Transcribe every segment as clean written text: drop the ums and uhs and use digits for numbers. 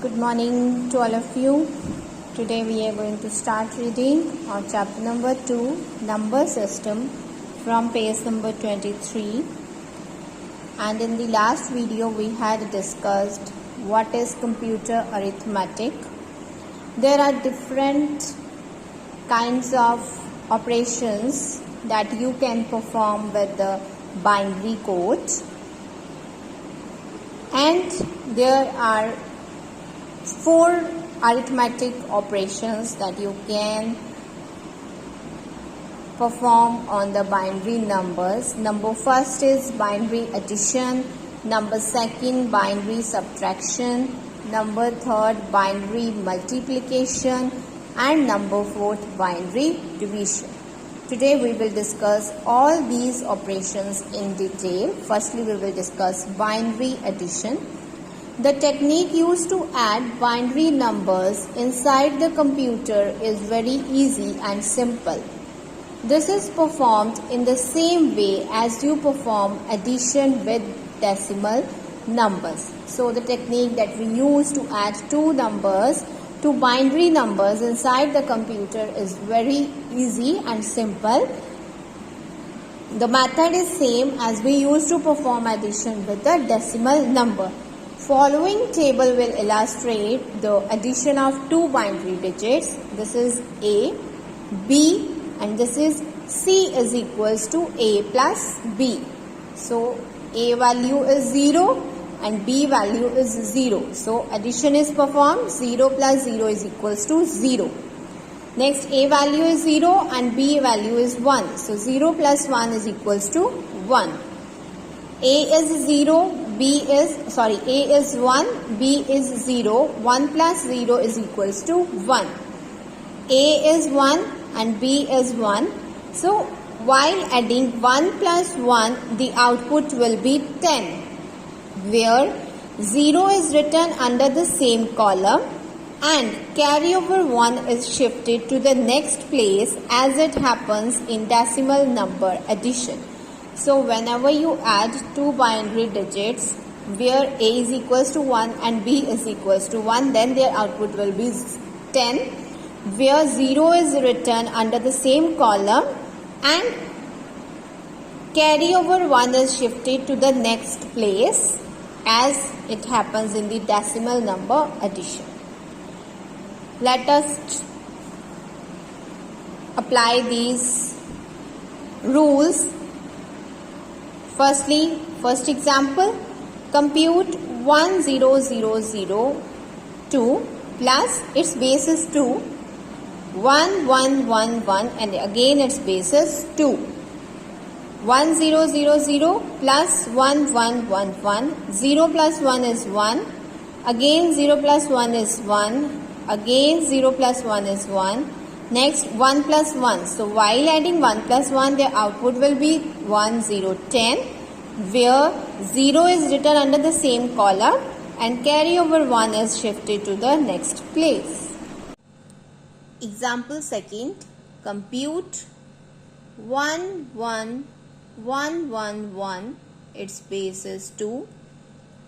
Good morning to all of you. Today we are going to start reading on chapter number 2, number system, from page number 23. And in the last video we had discussed what is computer arithmetic. There are different kinds of operations that you can perform with the binary code, and there are 4 arithmetic operations that you can perform on the binary numbers. Number first is binary addition, number second binary subtraction, number third binary multiplication, and number fourth binary division. Today we will discuss all these operations in detail. Firstly, we will discuss binary addition. The technique used to add binary numbers inside the computer is very easy and simple. This is performed in the same way as you perform addition with decimal numbers. So the technique that we use to add two numbers to binary numbers inside the computer is very easy and simple. The method is same as we used to perform addition with the decimal number. Following table will illustrate the addition of two binary digits. This is A, B, and this is C is equals to A plus B. So A value is 0 and B value is 0. So addition is performed. 0 plus 0 is equals to 0. Next, A value is 0 and B value is 1. So 0 plus 1 is equals to 1. A is 0, A is 1, B is 0. 1 plus 0 is equals to 1. A is 1 and B is 1. So while adding 1 plus 1, the output will be 10, where 0 is written under the same column and carryover 1 is shifted to the next place as it happens in decimal number addition. So whenever you add two binary digits where A is equals to 1 and B is equals to 1, then their output will be 10, where 0 is written under the same column and carryover 1 is shifted to the next place as it happens in the decimal number addition. Let us apply these rules. Firstly, first example, compute 10002 plus its base is 2, 1111 and again its base is 2. 1000 plus 1111, 0 plus 1 is 1, again 0 plus 1 is 1, again 0 plus 1 is 1, next 1 plus 1. So while adding 1 plus 1, their output will be 1010, where 0 is written under the same column and carryover 1 is shifted to the next place. Example second, compute 11111, its base is 2,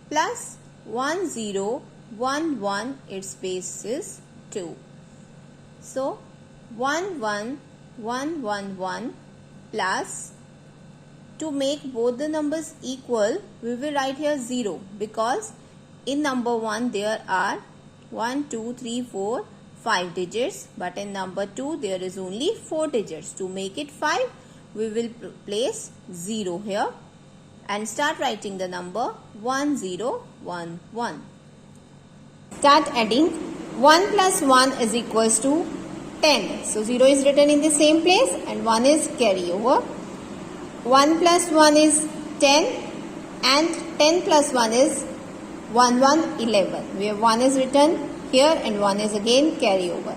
plus 1011, its base is 2. So 11111 plus, to make both the numbers equal, we will write here 0 because in number 1 there are 1, 2, 3, 4, 5 digits, but in number 2 there is only 4 digits. To make it 5, we will place 0 here and start writing the number 1011. Start adding. 1 plus 1 is equals to 10. So 0 is written in the same place and 1 is carryover. 1 plus 1 is 10 and 10 plus 1 is 1111, where 1 is written here and 1 is again carryover.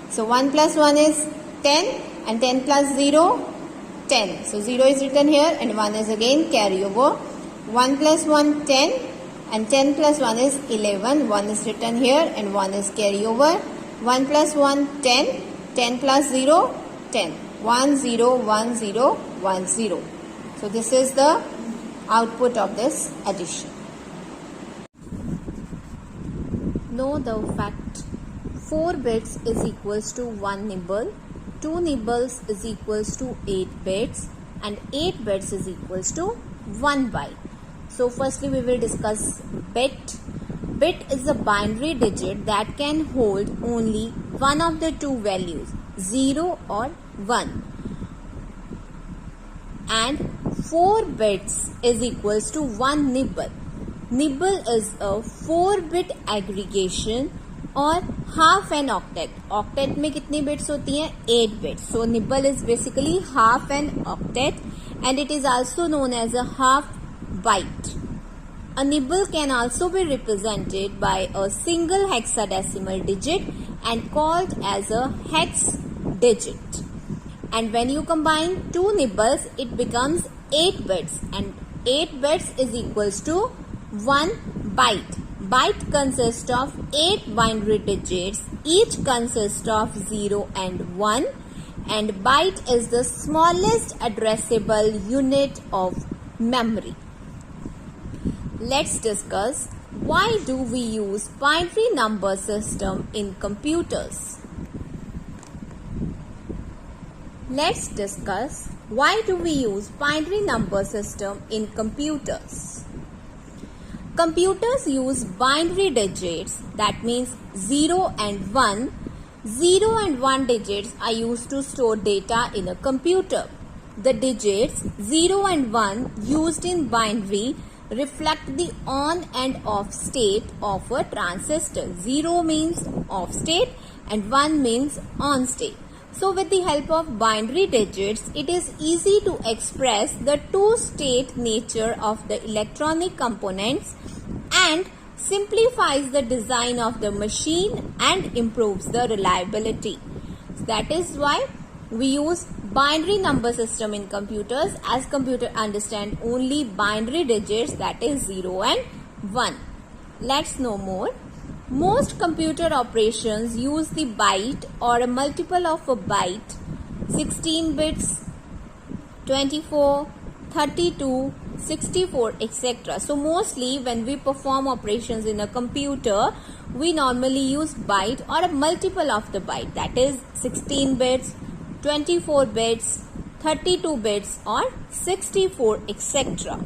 So 1 plus 1 is 10 and 10 plus 0, 10. So 0 is written here and 1 is again carryover. 1 plus 1, 10 and 10 plus 1 is 11. 1 is written here and 1 is carryover. 1 plus 1, 10. 10 plus 0, 10. 1 0 1 0 1 0. So this is the output of this addition. Know the fact 4 bits is equals to 1 nibble, 2 nibbles is equals to 8 bits, and 8 bits is equals to 1 byte. So firstly we will discuss bit. Bit is a binary digit that can hold only one of the two values, 0 or 1. And 4 bits is equals to 1 nibble. Nibble is a 4-bit aggregation और half an octet. Octet में कितनी bits होती हैं? 8 bits. So nibble is basically half an octet and it is also known as a half byte. A nibble can also be represented by a single hexadecimal digit and called as a hex digit. And when you combine two nibbles, it becomes 8 bits, and 8 bits is equals to 1 byte. Byte consists of 8 binary digits, each consists of 0 and 1, and byte is the smallest addressable unit of memory. Let's discuss why do we use binary number system in computers. Let's discuss why do we use binary number system in computers. Computers use binary digits, that means 0 and 1. 0 and 1 digits are used to store data in a computer. The digits 0 and 1 used in binary reflect the on and off state of a transistor. 0 means off state and 1 means on state. So with the help of binary digits, it is easy to express the two-state nature of the electronic components and simplifies the design of the machine and improves the reliability. That is why we use binary number system in computers, as computer understand only binary digits, that is 0 and 1. Let's know more. Most computer operations use the byte or a multiple of a byte, 16 bits, 24, 32, 64, etc. So mostly when we perform operations in a computer, we normally use byte or a multiple of the byte, that is 16 bits, 24 bits, 32 bits or 64, etc.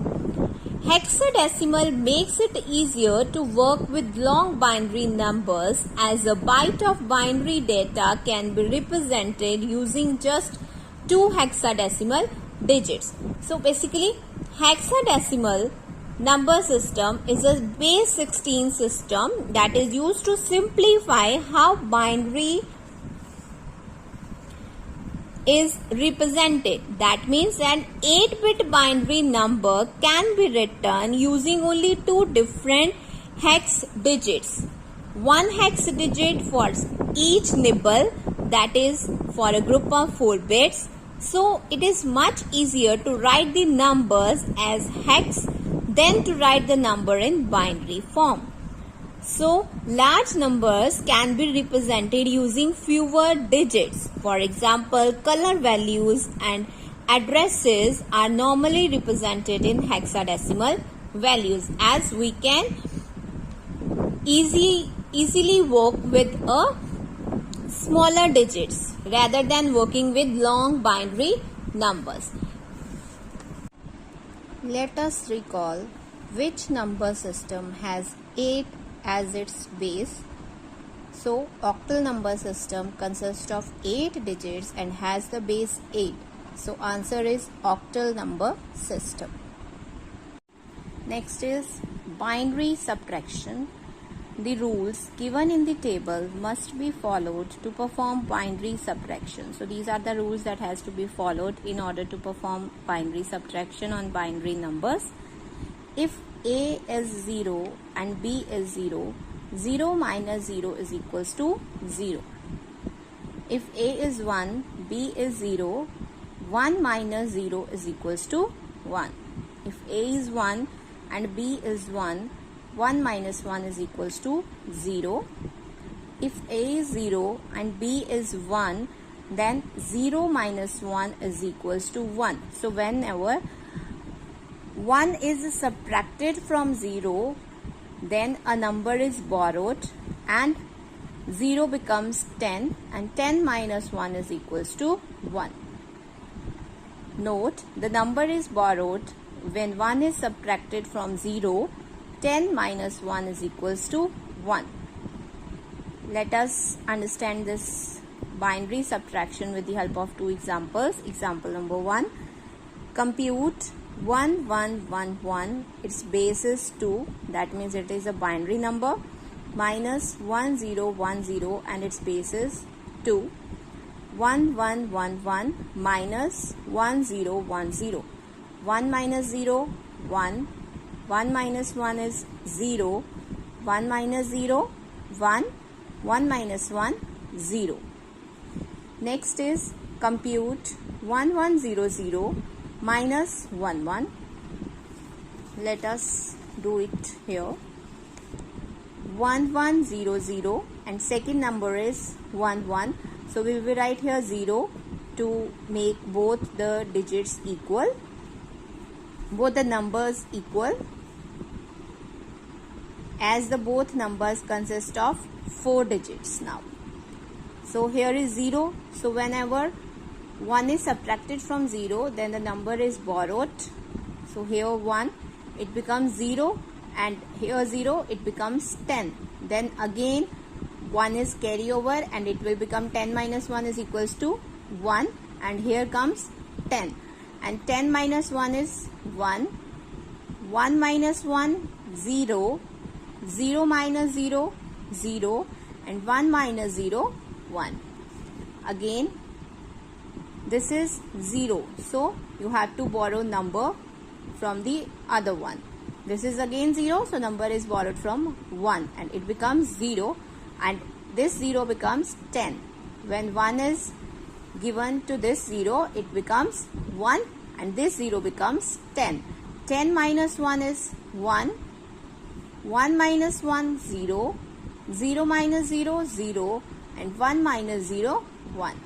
Hexadecimal makes it easier to work with long binary numbers, as a byte of binary data can be represented using just 2 hexadecimal digits. So basically hexadecimal number system is a base 16 system that is used to simplify how binary is represented. That means an 8-bit binary number can be written using only 2 different hex digits. 1 hex digit for each nibble, that is for a group of 4 bits. So it is much easier to write the numbers as hex than to write the number in binary form. So large numbers can be represented using fewer digits. For example, color values and addresses are normally represented in hexadecimal values, as we can easily work with a smaller digits rather than working with long binary numbers. Let us recall which number system has 8 as its base. So octal number system consists of 8 digits and has the base 8. So answer is octal number system. Next is binary subtraction. The rules given in the table must be followed to perform binary subtraction. So these are the rules that has to be followed in order to perform binary subtraction on binary numbers. If A is 0 and B is 0, 0 minus 0 is equals to 0. If A is 1, B is 0, 1 minus 0 is equals to 1. If A is 1 and B is 1, 1 minus 1 is equals to 0. If A is 0 and B is 1, then 0 minus 1 is equals to 1. So whenever 1 is subtracted from 0, then a number is borrowed and 0 becomes 10 and 10 minus 1 is equals to 1. Note, the number is borrowed when 1 is subtracted from 0. 10 minus 1 is equals to 1. Let us understand this binary subtraction with the help of two examples. Example number 1. Compute 1111, its base is 2, that means it is a binary number, minus 1010 and its base is 2. 1111 minus 1010. 1 minus 0, 1. 1 minus 1 is 0. 1 minus 0, 1. 1 minus 1, 0. Next is compute 1100 minus 11. Let us do it here. 1100 and second number is 11. So we will write here 0 to make both the digits equal, both the numbers equal, as the both numbers consist of 4 digits now. So here is 0. So whenever 1 is subtracted from 0, then the number is borrowed. So here 1, it becomes 0, and here 0, it becomes 10. Then again 1 is carry over and it will become 10 minus 1 is equals to 1, and here comes 10. And 10 minus 1 is 1. 1 minus 1, 0. 0 minus 0, 0. And 1 minus 0, 1. Again, this is 0. So, you have to borrow number from the other one. This is again 0. So, number is borrowed from 1 and it becomes 0. And this 0 becomes 10. When 1 is given to this 0, it becomes 1 and this 0 becomes 10. 10 minus 1 is 1. 1 minus 1, 0. 0 minus 0, 0. And 1 minus 0, 1.